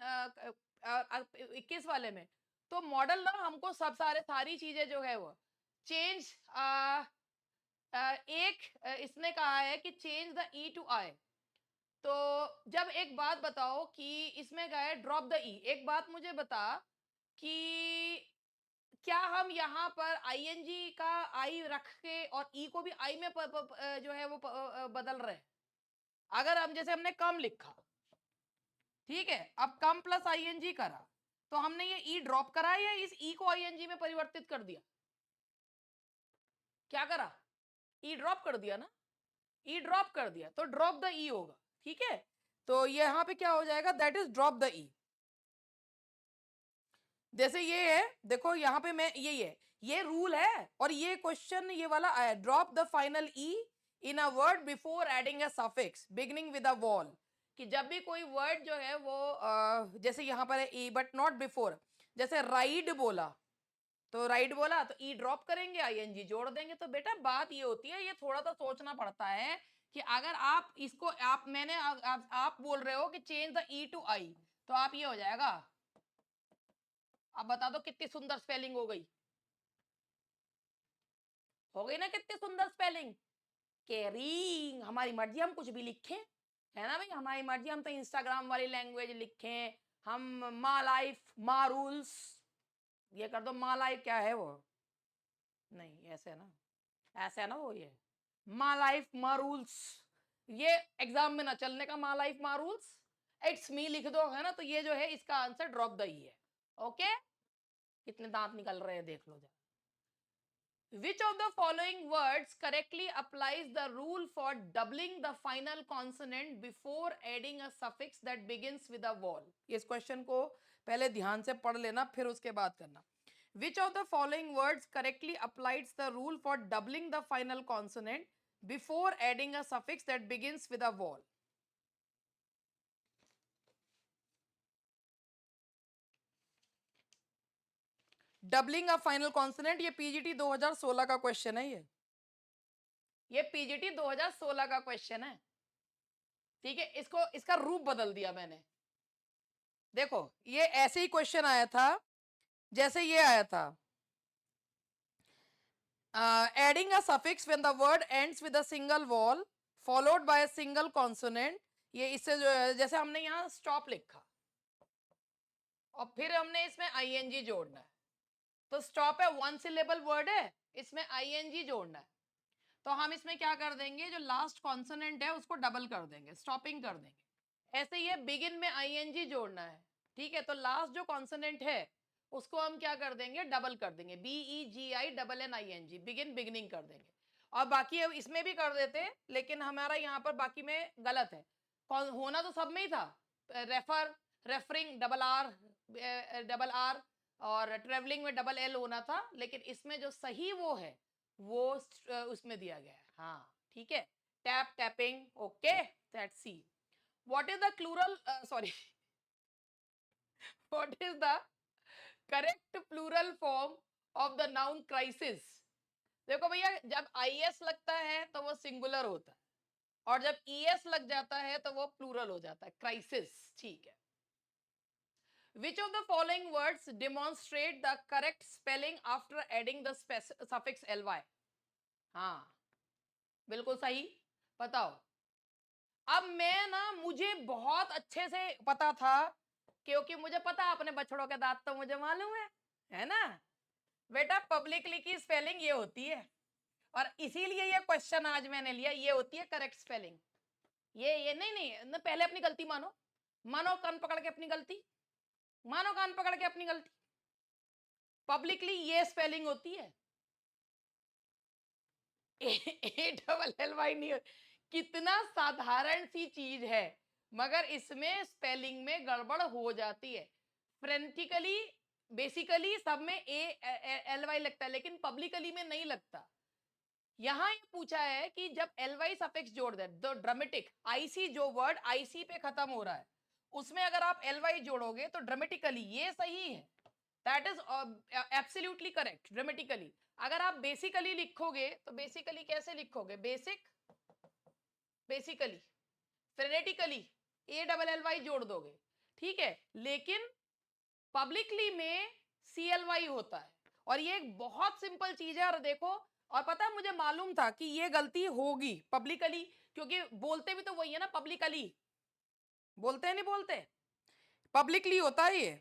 21 वाले में तो मॉडल ना हमको सब सारी चीजें जो है वो चेंज, इसने कहा है कि चेंज द ई टू आई। तो जब एक बात बताओ कि इसमें क्या है, ड्रॉप द ई, एक बात मुझे बता कि क्या हम यहाँ पर आईएनजी का आई रख के और ई को भी आई में जो है वो बदल रहे हैं? अगर हम, जैसे हमने कम लिखा, ठीक है, अब कम प्लस आईएनजी करा, तो हमने ये ई ड्रॉप करा या इस ई को आईएनजी में परिवर्तित कर दिया? क्या करा? ई ड्रॉप कर दिया ना, ई ड्रॉप कर दिया, तो ड्रॉप द ई होगा। ठीक है, तो यहाँ पे क्या हो जाएगा? दैट इज ड्रॉप द ई। जैसे ये है, देखो यहाँ पे मैं ये रूल है, और ये क्वेश्चन ये वाला आया, drop the final E in a word before adding a suffix beginning with a wall. कि जब भी कोई वर्ड जो है वो जैसे यहाँ पर है ई बट नॉट बिफोर, जैसे राइड बोला, तो राइड बोला तो ई ड्रॉप करेंगे, आईएनजी जोड़ देंगे। तो बेटा बात ये होती है, ये थोड़ा सा सोचना पड़ता है कि अगर आप इसको, आप मैंने आप बोल रहे हो कि चेंज द ई टू आई, तो आप ये हो जाएगा, अब बता दो कितनी सुंदर स्पेलिंग हो गई ना, कितनी सुंदर स्पेलिंग। कैरिंग, हमारी मर्जी हम कुछ भी लिखें, है ना भाई, हमारी मर्जी, हम तो इंस्टाग्राम वाली लैंग्वेज लिखें, हम मा लाइफ मा रूल्स, ये कर दो मा लाइफ, क्या है वो, नहीं ऐसे है ना, ऐसे है ना वो, ये मा लाइफ मा रूल्स, ये एग्जाम में ना चलने का, मा लाइफ मा रूल्स, इट्स मी लिख दो, है ना, तो ये जो है इसका आंसर ड्रॉप द ई है। ओके, कितने दांत निकल रहे हैं देख लो जरा। Which of the following words correctly applies the rule for doubling the final consonant before adding a suffix that begins with a vowel? इस क्वेश्चन को पहले ध्यान से पढ़ लेना, फिर उसके बाद करना। Which of the following words correctly applies the rule for doubling the final consonant before adding a suffix that begins with a vowel? Doubling a final consonant, ये पीजीटी 2016 का क्वेश्चन है। ये पीजीटी 2016 का क्वेश्चन है। ठीक है, इसको इसका रूप बदल दिया मैंने। देखो ये ऐसे ही क्वेश्चन आया था जैसे ये आया था, adding a suffix when the word ends with a single wall followed by a single consonant. ये इससे जो है, जैसे हमने यहाँ स्टॉप लिखा और फिर हमने इसमें आईएनजी जोड़ना है, तो स्टॉप है वन सिलेबल वर्ड है, इसमें आईएनजी जोड़ना है, तो हम इसमें क्या कर देंगे, जो लास्ट कॉन्सोनेंट है उसको डबल कर देंगे, स्टॉपिंग कर देंगे। ऐसे ही बिगिन में आईएनजी जोड़ना है, ठीक है, तो लास्ट जो कॉन्सोनेंट है उसको हम क्या कर देंगे, डबल कर देंगे, BEGI, बिगिन, बिगिनिंग कर देंगे। और बाकी अब इसमें भी कर देते, लेकिन हमारा यहाँ पर बाकी में गलत है। होना तो सब में ही था, रेफर, रेफरिंग डबल आर और ट्रेवलिंग में डबल एल होना था, लेकिन इसमें जो सही वो है वो उसमें दिया गया है। हाँ ठीक है, tap, tapping, okay, that's C. What is the plural, sorry, what is the correct plural form of the noun crisis? देखो भैया, जब आईएस लगता है तो वो सिंगुलर होता है, और जब ईएस लग जाता है तो वो प्लूरल हो जाता है, क्राइसिस। ठीक है, which of the following words demonstrate the correct spelling after adding the suffix ly? हाँ बिल्कुल सही, बताओ। अब मैं ना, मुझे बहुत अच्छे से पता था, क्योंकि मुझे पता अपने बछड़ों के दांत तो मुझे मालूम है ना बेटा। पब्लिकली की स्पेलिंग ये होती है, और इसीलिए ये क्वेश्चन आज मैंने लिया, ये होती है करेक्ट स्पेलिंग। ये नहीं नहीं न, पहले अपनी गलती मानो, मानो कान पकड़ के अपनी गलती, मानो कान पकड़ के अपनी गलती। पब्लिकली ये स्पेलिंग होती है, ALLY नहीं। कितना साधारण सी चीज है, मगर इसमें स्पेलिंग में गड़बड़ हो जाती है। फ्रेंटिकली, बेसिकली सब में ALY लगता है, लेकिन पब्लिकली में नहीं लगता। यहां ये पूछा है कि जब LY सफिक्स जोड़ दे, तो ड्रामेटिक आईसी, जो वर्ड आईसी पे खत्म हो रहा है, उसमें अगर आप LY जोड़ोगे तो ड्रामेटिकली ये सही है, that is absolutely correct dramatically. अगर आप बेसिकली लिखोगे तो बेसिकली कैसे लिखोगे, बेसिक, बेसिकली, फ्रेनेटिकली, ALLY जोड़ दोगे, ठीक है, लेकिन पब्लिकली में CLY होता है, और ये एक बहुत सिंपल चीज है। और देखो, और पता है मुझे मालूम था कि ये गलती होगी पब्लिकली, क्योंकि बोलते भी तो वही है ना, पब्लिकली बोलते हैं, नहीं बोलते, पब्लिकली होता है ये,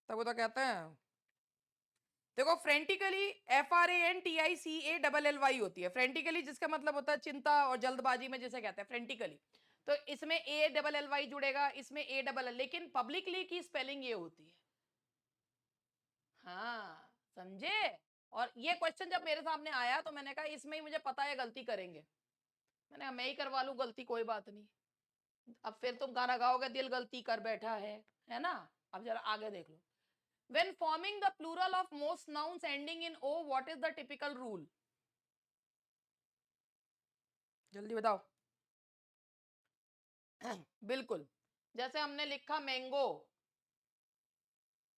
तब वो तो कहते हैं। देखो फ्रेंटिकली FRANTICALLY होती है, फ्रेंटिकली जिसका मतलब होता है चिंता और जल्दबाजी में जिसे कहते हैं फ्रेंटिकली, तो इसमें ALLY जुड़ेगा, इसमें ALL, लेकिन पब्लिकली की स्पेलिंग ये होती है। हाँ समझे। और ये क्वेश्चन जब मेरे सामने आया तो मैंने कहा इसमें ही मुझे पता है गलती करेंगे, मैंने कहा मैं ही करवा लूं गलती, कोई बात नहीं। अब फिर तुम गाना गाओगे, दिल गलती कर बैठा है ना। अब जरा आगे देख लो। When forming the plural of most nouns ending in O, what is the typical rule? जल्दी बताओ। बिल्कुल, जैसे हमने लिखा मैंगो,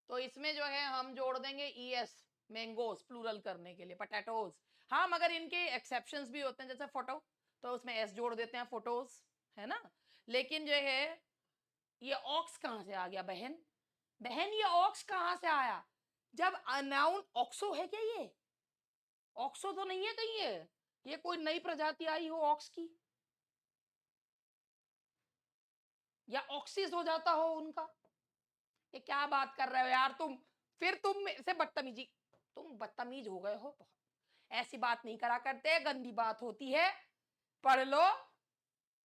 तो इसमें जो है हम जोड़ देंगे ES, मैंगोस प्लूरल करने के लिए, पटैटोज। हाँ मगर इनके एक्सेप्शंस भी होते हैं, जैसे फोटो, तो उसमें S जोड़ देते हैं, फोटोज, है ना। लेकिन जो है ये ऑक्स कहाँ से आ गया बहन, बहन ये ऑक्स कहाँ से आया, जब अनाउन ऑक्सो है क्या, ये ऑक्सो तो नहीं है कहीं, ये कोई नई प्रजाति आई हो ऑक्स की, या ऑक्सिस हो जाता हो उनका। ये क्या बात कर रहे हो यार तुम, फिर तुम से बदतमीजी, तुम बदतमीज हो गए हो बहुत, ऐसी बात नहीं करा करते, गंदी बात होती है, पढ़ लो।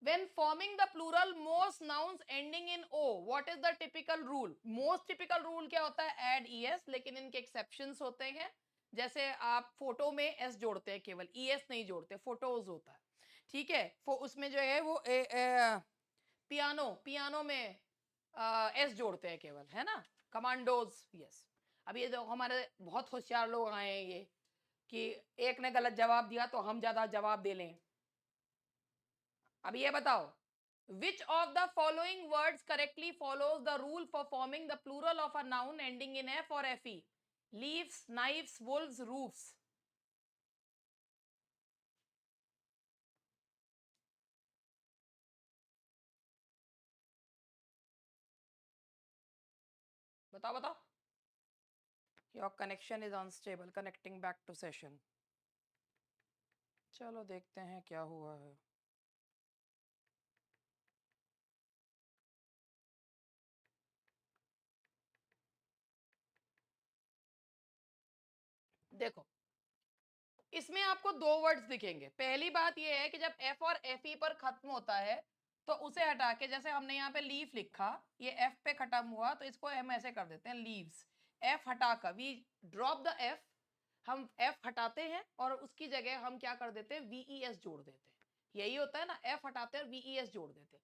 When forming the plural most nouns ending in O, what is the typical rule? Most typical rule क्या होता है, add ES, लेकिन इनके exceptions होते हैं। जैसे आप फोटो में S जोड़ते हैं, केवल ES नहीं जोड़ते, फोटोज होता है, ठीक है। उसमें जो है वो पियानो, पियानो में S जोड़ते हैं केवल, है ना, कमांडोज, यस। अब ये जो हमारे बहुत होशियार लोग आए हैं ये कि एक ने गलत जवाब दिया तो हम ज्यादा जवाब दे लें। अब ये बताओ, which of the following words correctly follows the rule for forming the plural of a noun ending in f or fe? Leaves, knives, wolves, roofs. बताओ बताओ। Your connection is unstable. Connecting back to session. चलो देखते हैं क्या हुआ है। देखो, इसमें आपको दो वर्ड्स दिखेंगे। पहली बात यह है कि जब एफ और एफ ई पर खत्म होता है तो उसे हटा के, जैसे हमने यहाँ पे लीफ लिखा, ये एफ पे खत्म हुआ तो इसको हम ऐसे कर देते हैं लीव्स। एफ हटाकर वी ड्रॉप द एफ, हम एफ हटाते हैं और उसकी जगह हम क्या कर देते हैं, वीई एस जोड़ देते हैं। यही होता है ना, एफ हटाते हैं और वीई एस जोड़ देते हैं।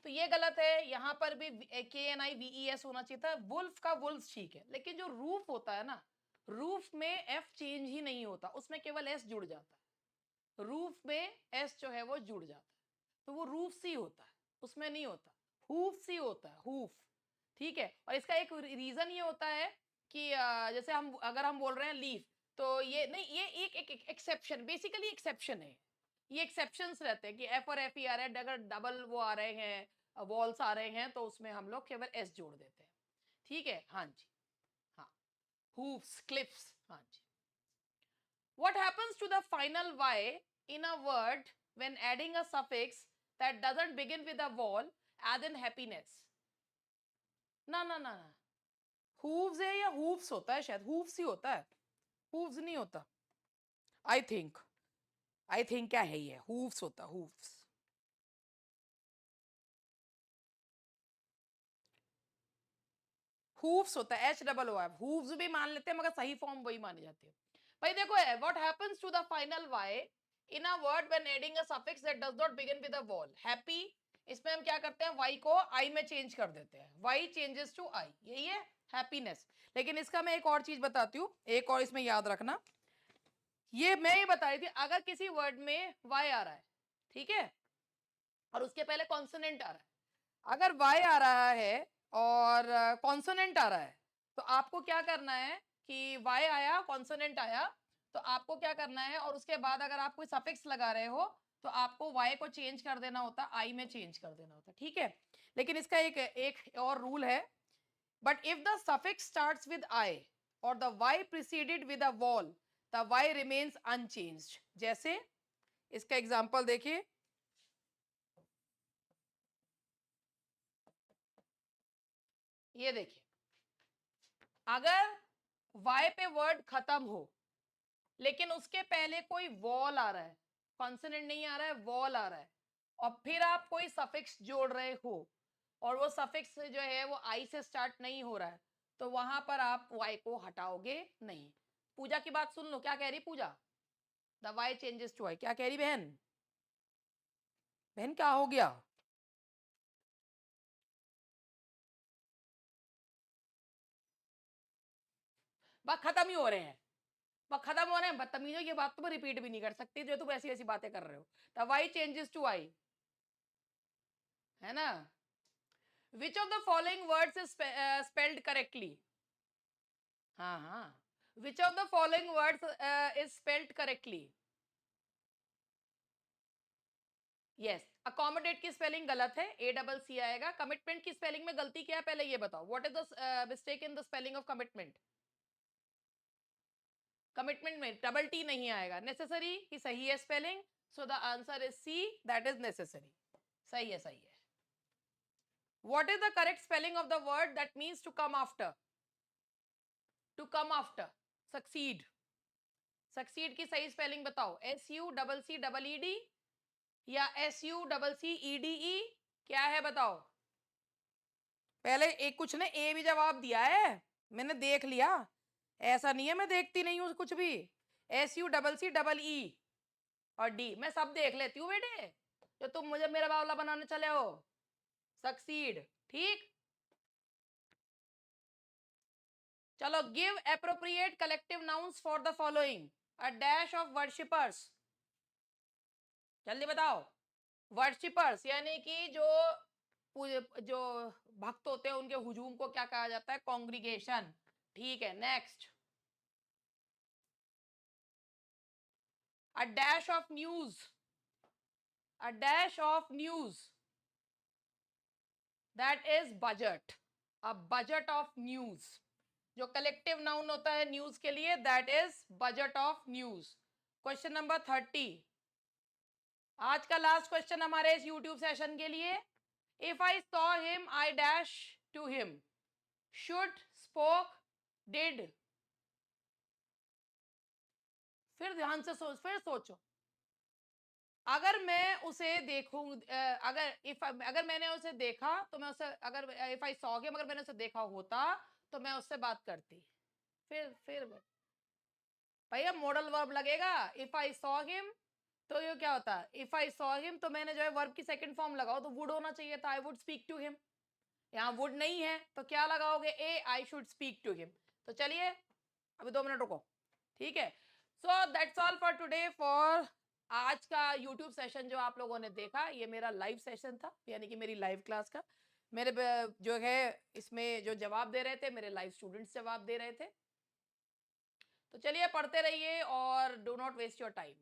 तो ये गलत है, यहाँ पर भी के एन आई वीई एस होना चाहिए था। वुल्फ का वुल्फ ठीक है, लेकिन जो रूफ होता है ना, रूफ में एफ चेंज ही नहीं होता, उसमें केवल एस जुड़ जाता है। रूफ में एस जो है वो जुड़ जाता है, तो वो रूफ सी होता है, उसमें नहीं होता। हूफ सी होता है, हूफ। ठीक है, और इसका एक रीजन ये होता है कि जैसे हम अगर हम बोल रहे हैं लीफ, तो ये नहीं, ये एक एक्सेप्शन, बेसिकली एक्सेप्शन है। ये एक्सेप्शंस रहते हैं कि एफ और एफ ही आ रहे हैं, अगर डबल वो आ रहे हैं, वॉल्स आ रहे हैं, तो उसमें हम लोग केवल एस जोड़ देते हैं। ठीक है, हाँ जी, हाँ। हूफ्स, क्लिफ्स, हाँ जी। What happens to the final y in a word when adding a suffix that doesn't begin with a vowel, as in happiness? ना ना ना ना, hooves है या hoofs होता है, शायद hooves ही होता है, hooves नहीं होता। आई थिंक क्या है ये, hooves होता, hooves। hooves होता है, एच डबल ओ, hooves भी मान लेते हैं मगर सही फॉर्म वही मानी जाती है। भाई देखो, what happens to the final y in a word when adding a suffix that does not begin with a vowel? Happy, इसमें हम क्या करते हैं, y को i में चेंज कर देते हैं, y changes to i, यही है हैप्पीनेस। लेकिन इसका मैं एक और चीज बताती हूँ, एक और इसमें याद रखना। ये मैं ये बता रही थी, अगर किसी वर्ड में y आ रहा है, ठीक है, और उसके पहले कॉन्सोनेंट आ रहा है, अगर y आ रहा है और कॉन्सोनेंट आ रहा है, तो आपको क्या करना है कि y आया, कॉन्सोनेंट आया, तो आपको क्या करना है, और उसके बाद अगर आप कोई सफिक्स लगा रहे हो तो आपको y को चेंज कर देना होता, i में चेंज कर देना होता। ठीक है, लेकिन इसका एक और रूल है, but if the suffix starts with i और the y preceded with a wall, the y remains unchanged. जैसे इसका एग्जांपल देखिए, ये देखिए, अगर y पे वर्ड खत्म हो लेकिन उसके पहले कोई वॉल आ रहा है, कॉन्सोनेंट नहीं आ रहा है, वॉल आ रहा है, और फिर आप कोई सफिक्स जोड़ रहे हो और वो सफिक्स जो है वो आई से स्टार्ट नहीं हो रहा है, तो वहां पर आप वाई को हटाओगे नहीं। पूजा की बात सुन लो, क्या कह रही पूजा, द वाई चेंजेस टू आई, क्या कह रही बहन, बहन क्या हो गया, बस खत्म ही हो रहे हैं, बस खत्म हो रहे हैं, बदतमीजों, ये बात तुम रिपीट भी नहीं कर सकती जो तुम ऐसी ऐसी बातें कर रहे हो। द वाई चेंजेस टू आई, है ना। Which of the following words is spelled correctly? हाँ हाँ, which of the following words is spelled correctly? Yes, accommodate की स्पेलिंग गलत है, ए डबल सी आएगा। कमिटमेंट की स्पेलिंग में गलती क्या है पहले ये बताओ, what is the mistake in the spelling of commitment? Commitment में डबल टी नहीं आएगा, नेसेसरी की सही है spelling, so the answer is C, that is necessary. सही है, सही है। What is the correct spelling of the word that means to come after? To come after, succeed। Succeed की सही स्पेलिंग बताओ, S U double C double E D या S U double C E D E, क्या है बताओ। पहले एक कुछ ने ए भी जवाब दिया है, मैंने देख लिया, ऐसा नहीं है मैं देखती नहीं हूँ कुछ भी। S U double C double E और डी, मैं सब देख लेती हूँ बेटे, जो तुम मुझे मेरा बावला बनाने चले हो। सक्सीड, ठीक। चलो, give appropriate collective nouns for the following, a dash of worshippers, जल्दी बताओ। वर्शिपर्स यानी कि जो भक्त होते हैं उनके हुजूम को क्या कहा जाता है? कॉन्ग्रीगेशन। ठीक है, next. A dash of news, a dash of news, that is budget. A budget of news, जो कलेक्टिव नाउन होता है न्यूज के लिए, that is budget of news. Question number 30, आज का लास्ट क्वेश्चन हमारे इस यूट्यूब सेशन के लिए। If I saw him I dash to him, should, spoke, did. फिर ध्यान से सोच, फिर सोचो। अगर मैं उसे देखूं, अगर मैंने उसे देखा तो मैं उससे, अगर इफ आई सॉ हिम, अगर मैंने उसे देखा होता तो मैं उससे बात करती। फिर भैया मॉडल वर्ब लगेगा। इफ आई सॉ हिम, तो ये क्या होता है? इफ आई सॉ हिम, तो मैंने जो है वर्ब की सेकंड फॉर्म लगाओ तो वुड होना चाहिए था, I would speak to him. यहाँ वुड नहीं है तो क्या लगाओगे? A, I should speak to him. तो चलिए अभी 2 मिनट रुको, ठीक है। So that's all for today, for आज का यूट्यूब सेशन जो आप लोगों ने देखा, ये मेरा लाइव सेशन था, यानी कि मेरी लाइव क्लास का। मेरे जो है इसमें जो जवाब दे रहे थे, मेरे लाइव स्टूडेंट्स जवाब दे रहे थे। तो चलिए पढ़ते रहिए और do not waste your time.